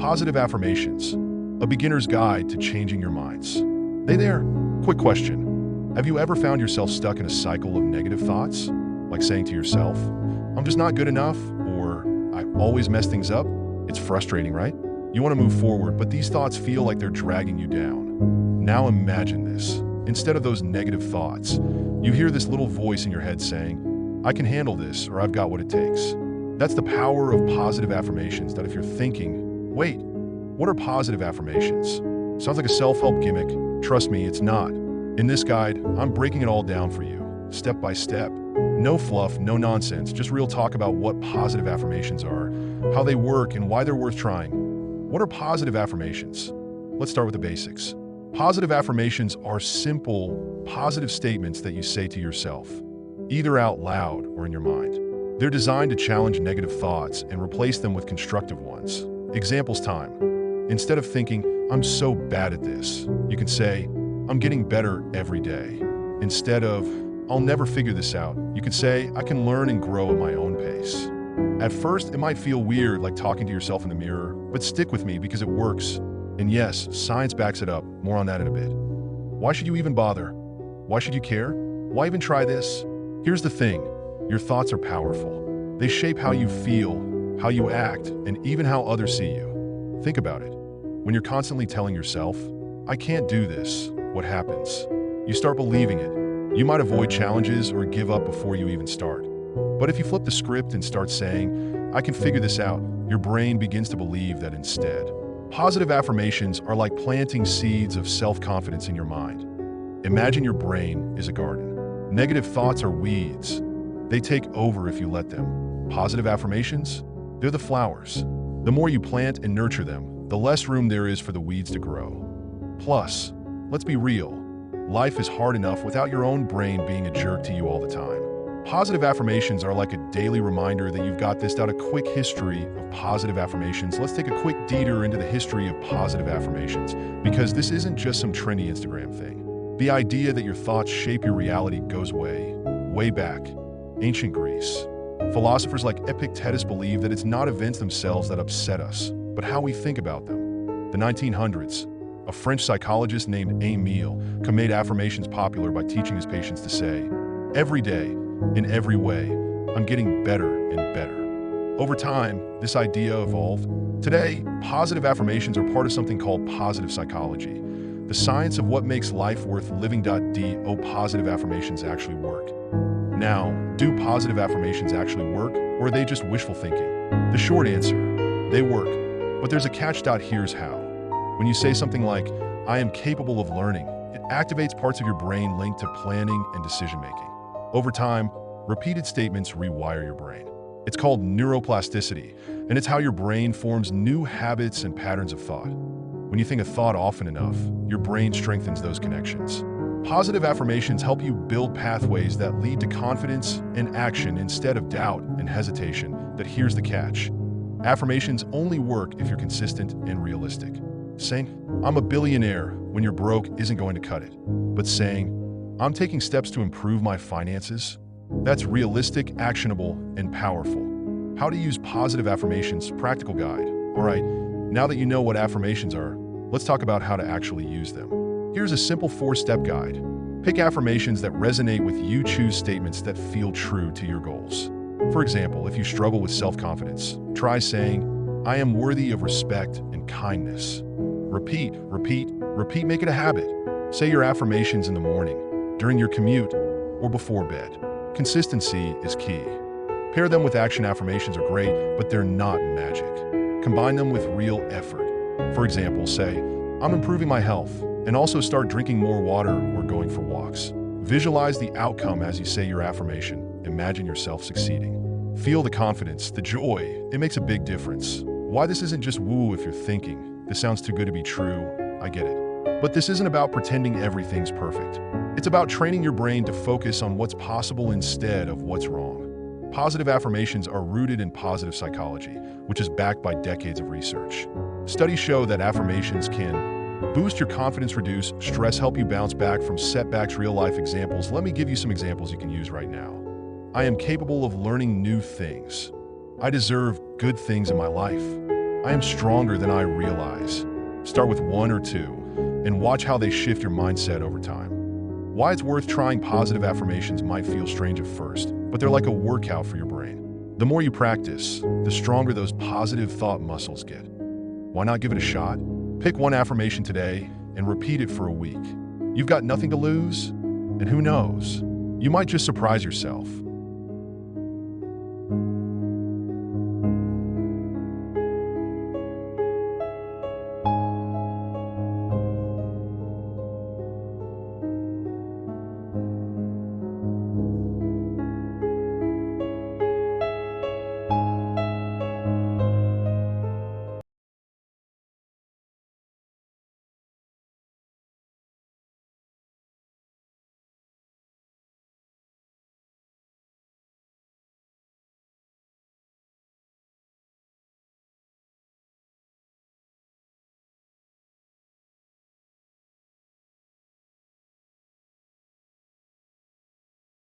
Positive affirmations, a beginner's guide to changing your minds. Hey there, quick question. Have you ever found yourself stuck in a cycle of negative thoughts? Like saying to yourself, I'm just not good enough, or I always mess things up? It's frustrating, right? You want to move forward, but these thoughts feel like they're dragging you down. Now imagine this. Instead of those negative thoughts, you hear this little voice in your head saying, I can handle this, or I've got what it takes. That's the power of positive affirmations, that if you're thinking, wait, what are positive affirmations? Sounds like a self-help gimmick. Trust me, it's not. In this guide, I'm breaking it all down for you, step by step. No fluff, no nonsense, just real talk about what positive affirmations are, how they work, and why they're worth trying. What are positive affirmations? Let's start with the basics. Positive affirmations are simple, positive statements that you say to yourself, either out loud or in your mind. They're designed to challenge negative thoughts and replace them with constructive ones. Examples time. Instead of thinking, I'm so bad at this, you can say, I'm getting better every day. Instead of, I'll never figure this out, you can say, I can learn and grow at my own pace. At first, it might feel weird, like talking to yourself in the mirror, but stick with me because it works. And yes, science backs it up. More on that in a bit. Why should you even bother? Why should you care? Why even try this? Here's the thing. Your thoughts are powerful. They shape how you feel, how you act, and even how others see you. Think about it. When you're constantly telling yourself, I can't do this, what happens? You start believing it. You might avoid challenges or give up before you even start. But if you flip the script and start saying, I can figure this out, your brain begins to believe that instead. Positive affirmations are like planting seeds of self-confidence in your mind. Imagine your brain is a garden. Negative thoughts are weeds. They take over if you let them. Positive affirmations? They're the flowers. The more you plant and nurture them, the less room there is for the weeds to grow. Plus, let's be real. Life is hard enough without your own brain being a jerk to you all the time. Positive affirmations are like a daily reminder that you've got this. A quick history of positive affirmations. Let's take a quick detour into the history of positive affirmations, because this isn't just some trendy Instagram thing. The idea that your thoughts shape your reality goes way back. Ancient Greece. Philosophers like Epictetus believed that it's not events themselves that upset us, but how we think about them. The 1900s. A French psychologist named Émile made affirmations popular by teaching his patients to say, every day, in every way, I'm getting better and better. Over time, this idea evolved. Today, positive affirmations are part of something called positive psychology, the science of what makes life worth living. Do positive affirmations actually work? Now, do positive affirmations actually work, or are they just wishful thinking? The short answer, they work, but there's a catch. Here's how. When you say something like, I am capable of learning, it activates parts of your brain linked to planning and decision-making. Over time, repeated statements rewire your brain. It's called neuroplasticity, and it's how your brain forms new habits and patterns of thought. When you think a thought often enough, your brain strengthens those connections. Positive affirmations help you build pathways that lead to confidence and action instead of doubt and hesitation. But here's the catch. Affirmations only work if you're consistent and realistic. Saying, I'm a billionaire when you're broke isn't going to cut it. But saying, I'm taking steps to improve my finances, that's realistic, actionable, and powerful. How to use positive affirmations, practical guide. All right, now that you know what affirmations are, let's talk about how to actually use them. Here's a simple 4-step guide. Pick affirmations that resonate with you. Choose statements that feel true to your goals. For example, if you struggle with self-confidence, try saying, I am worthy of respect and kindness. Repeat, make it a habit. Say your affirmations in the morning, during your commute, or before bed. Consistency is key. Pair them with action. Affirmations are great, but they're not magic. Combine them with real effort. For example, say, I'm improving my health, and also start drinking more water or going for walks. Visualize the outcome as you say your affirmation. Imagine yourself succeeding. Feel the confidence, the joy. It makes a big difference. Why this isn't just woo if you're thinking, this sounds too good to be true, I get it. But this isn't about pretending everything's perfect. It's about training your brain to focus on what's possible instead of what's wrong. Positive affirmations are rooted in positive psychology, which is backed by decades of research. Studies show that affirmations can boost your confidence, reduce stress, help you bounce back from setbacks. Real-life examples. Let me give you some examples you can use right now. I am capable of learning new things. I deserve good things in my life. I am stronger than I realize. Start with 1 or 2 and watch how they shift your mindset over time. Why it's worth trying positive affirmations might feel strange at first, but they're like a workout for your brain. The more you practice, the stronger those positive thought muscles get. Why not give it a shot? Pick one affirmation today and repeat it for a week. You've got nothing to lose, and who knows, you might just surprise yourself.